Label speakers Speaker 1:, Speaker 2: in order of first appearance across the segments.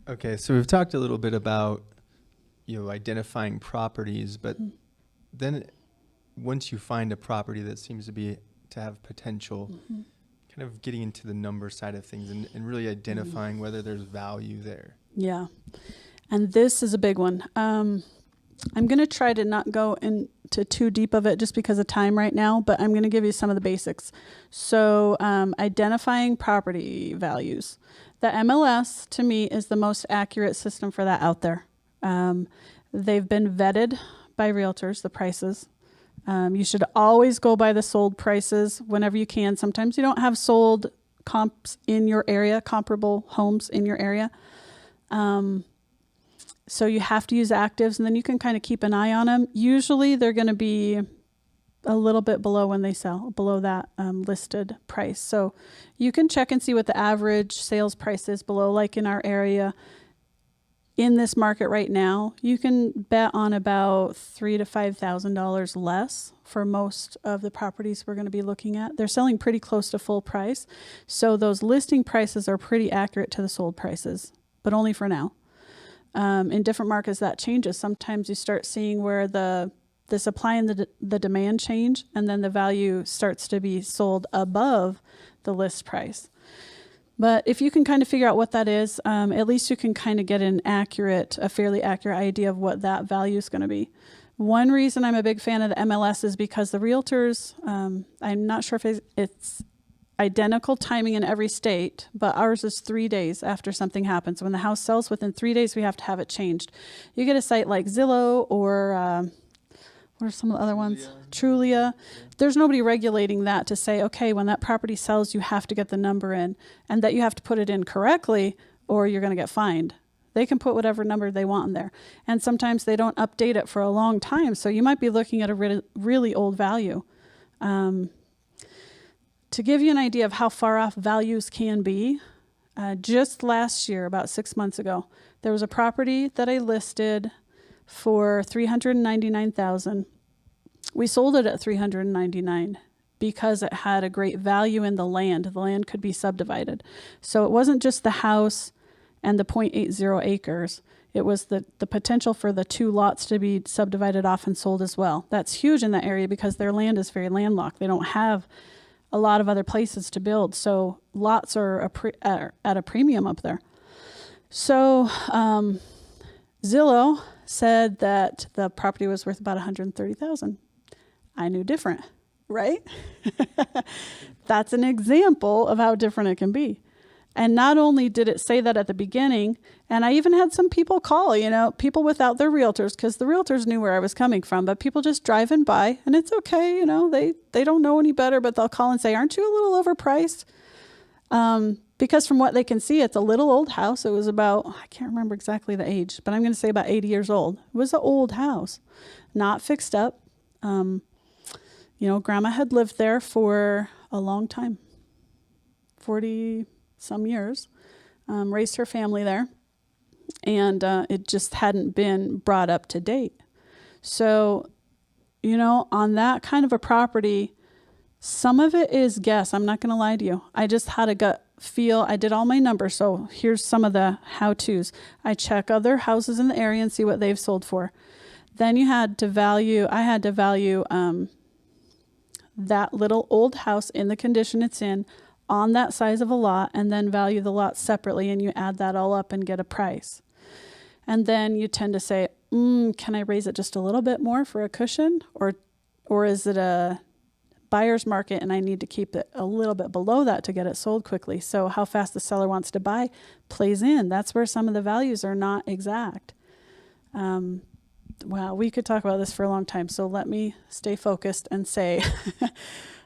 Speaker 1: Okay, so we've talked a little bit about, identifying properties, but then once you find a property that seems to have potential, kind of getting into the number side of things and really identifying whether there's value there.
Speaker 2: Yeah. And this is a big one. I'm going to try to not go into too deep of it just because of time right now, but I'm going to give you some of the basics. So identifying property values. The MLS, to me, is the most accurate system for that out there. They've been vetted by realtors, the prices. You should always go by the sold prices whenever you can. Sometimes you don't have sold comps in your area, comparable homes in your area. So you have to use actives, and then you can kind of keep an eye on them. Usually they're going to be a little bit below when they sell, below that listed price. So you can check and see what the average sales price is below, like in our area. In this market right now, you can bet on about $3,000 to $5,000 less for most of the properties we're going to be looking at. They're selling pretty close to full price. So those listing prices are pretty accurate to the sold prices, but only for now. In different markets that changes. Sometimes you start seeing where the supply and the demand change, and then the value starts to be sold above the list price. But if you can kind of figure out what that is, at least you can kind of get a fairly accurate idea of what that value is going to be. One reason I'm a big fan of the MLS is because the realtors, I'm not sure if it's identical timing in every state, but ours is 3 days after something happens. When the house sells, within 3 days, we have to have it changed. You get a site like Zillow or what are some of the other ones? Trulia. There's nobody regulating that to say, okay, when that property sells, you have to get the number in, and that you have to put it in correctly or you're going to get fined. They can put whatever number they want in there. And sometimes they don't update it for a long time. So you might be looking at a really old value. To give you an idea of how far off values can be, just last year, about 6 months ago, there was a property that I listed for $399,000. We sold it at $399,000 because it had a great value in the land. The land could be subdivided. So it wasn't just the house and the 0.80 acres. It was the potential for the 2 lots to be subdivided off and sold as well. That's huge in that area because their land is very landlocked. They don't have a lot of other places to build. So lots are at a premium up there. So Zillow said that the property was worth about $130,000. I knew different, right? That's an example of how different it can be. And not only did it say that at the beginning, and I even had some people call, people without their realtors, because the realtors knew where I was coming from, but people just driving by, and it's okay, they don't know any better, but they'll call and say, aren't you a little overpriced? Because from what they can see, it's a little old house. It was about, I can't remember exactly the age, but I'm going to say about 80 years old. It was an old house, not fixed up. Grandma had lived there for a long time, 40 some years, raised her family there, and it just hadn't been brought up to date. So, on that kind of a property, some of it is guess. I'm not going to lie to you. I just had a gut feel. I did all my numbers. So here's some of the how-tos. I check other houses in the area and see what they've sold for. Then I had to value that little old house in the condition it's in on that size of a lot, and then value the lot separately, and you add that all up and get a price. And then you tend to say, can I raise it just a little bit more for a cushion? Or is it a buyer's market and I need to keep it a little bit below that to get it sold quickly? So how fast the seller wants to buy plays in. That's where some of the values are not exact. Wow, we could talk about this for a long time, so let me stay focused and say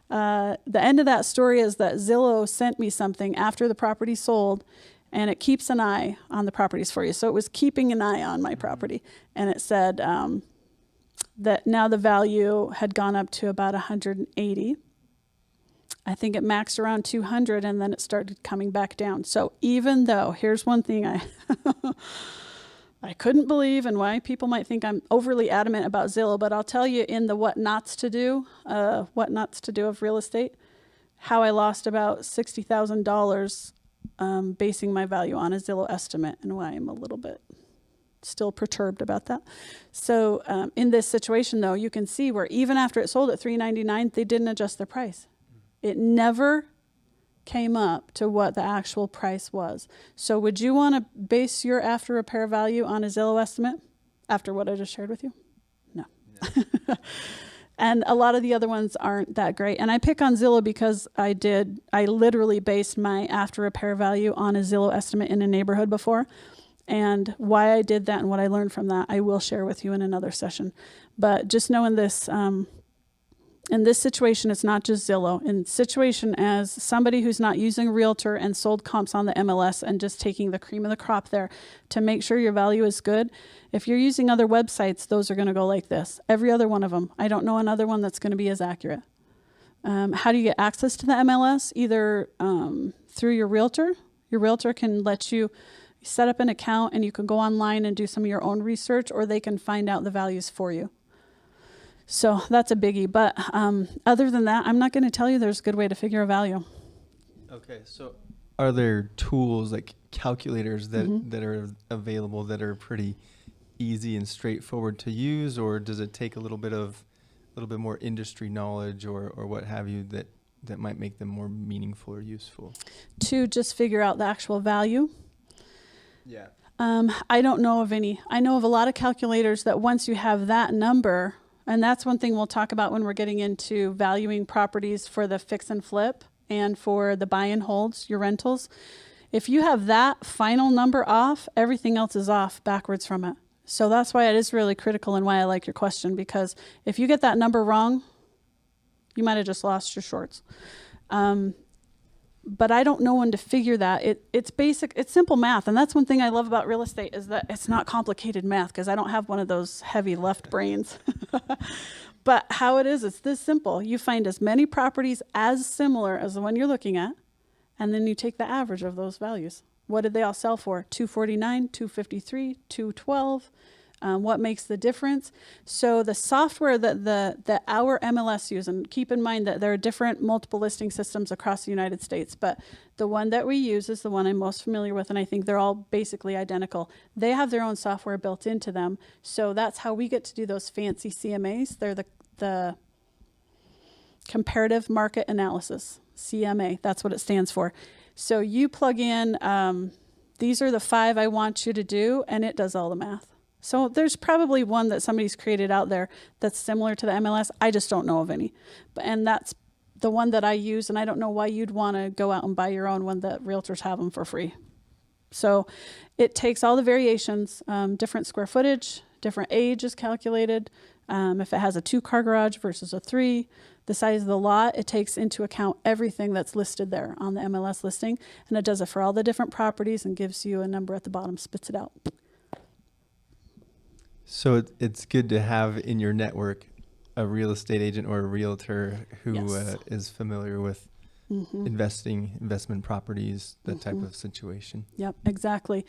Speaker 2: the end of that story is that Zillow sent me something after the property sold, and it keeps an eye on the properties for you. So it was keeping an eye on my property, and it said that now the value had gone up to about 180. I think it maxed around 200, and then it started coming back down. So even though, here's one thing I couldn't believe, and why people might think I'm overly adamant about Zillow, but I'll tell you in the what nots to do of real estate, how I lost about $60,000 basing my value on a Zillow estimate, and why I'm a little bit still perturbed about that. So in this situation, though, you can see where even after it sold at $399, they didn't adjust their price. It never came up to what the actual price was. So would you want to base your after repair value on a Zillow estimate after what I just shared with you? No. And a lot of the other ones aren't that great. And I pick on Zillow because I literally based my after repair value on a Zillow estimate in a neighborhood before. And why I did that and what I learned from that, I will share with you in another session. But just knowing this, in this situation, it's not just Zillow. In situation as somebody who's not using a realtor and sold comps on the MLS and just taking the cream of the crop there to make sure your value is good, if you're using other websites, those are going to go like this. Every other one of them. I don't know another one that's going to be as accurate. How do you get access to the MLS? Either through your realtor. Your realtor can let you set up an account and you can go online and do some of your own research, or they can find out the values for you. So that's a biggie. But other than that, I'm not going to tell you there's a good way to figure a value.
Speaker 1: Okay, so are there tools like calculators that are available that are pretty easy and straightforward to use, or does it take a little bit more industry knowledge or what have you that might make them more meaningful or useful?
Speaker 2: To just figure out the actual value.
Speaker 1: Yeah.
Speaker 2: I don't know of any. I know of a lot of calculators that once you have that number, and that's one thing we'll talk about when we're getting into valuing properties for the fix and flip and for the buy and holds, your rentals. If you have that final number off, everything else is off backwards from it. So that's why it is really critical and why I like your question, because if you get that number wrong, you might have just lost your shorts. But I don't know when to figure that. It's basic, it's simple math. And that's one thing I love about real estate is that it's not complicated math, because I don't have one of those heavy left brains. But how it is, it's this simple. You find as many properties as similar as the one you're looking at, and then you take the average of those values. What did they all sell for? $249, $253, $212. What makes the difference? So the software that our MLS use, and keep in mind that there are different multiple listing systems across the United States, but the one that we use is the one I'm most familiar with, and I think they're all basically identical. They have their own software built into them, so that's how we get to do those fancy CMAs. They're the Comparative Market Analysis, CMA. That's what it stands for. So you plug in, these are the 5 I want you to do, and it does all the math. So there's probably one that somebody's created out there that's similar to the MLS. I just don't know of any. And that's the one that I use, and I don't know why you'd want to go out and buy your own when the realtors have them for free. So it takes all the variations, different square footage, different age is calculated. If it has a 2-car garage versus a 3, the size of the lot, it takes into account everything that's listed there on the MLS listing. And it does it for all the different properties and gives you a number at the bottom, spits it out.
Speaker 1: So it's good to have in your network a real estate agent or a realtor who
Speaker 2: Yes.
Speaker 1: is familiar with investment properties, that type of situation.
Speaker 2: Yep, exactly.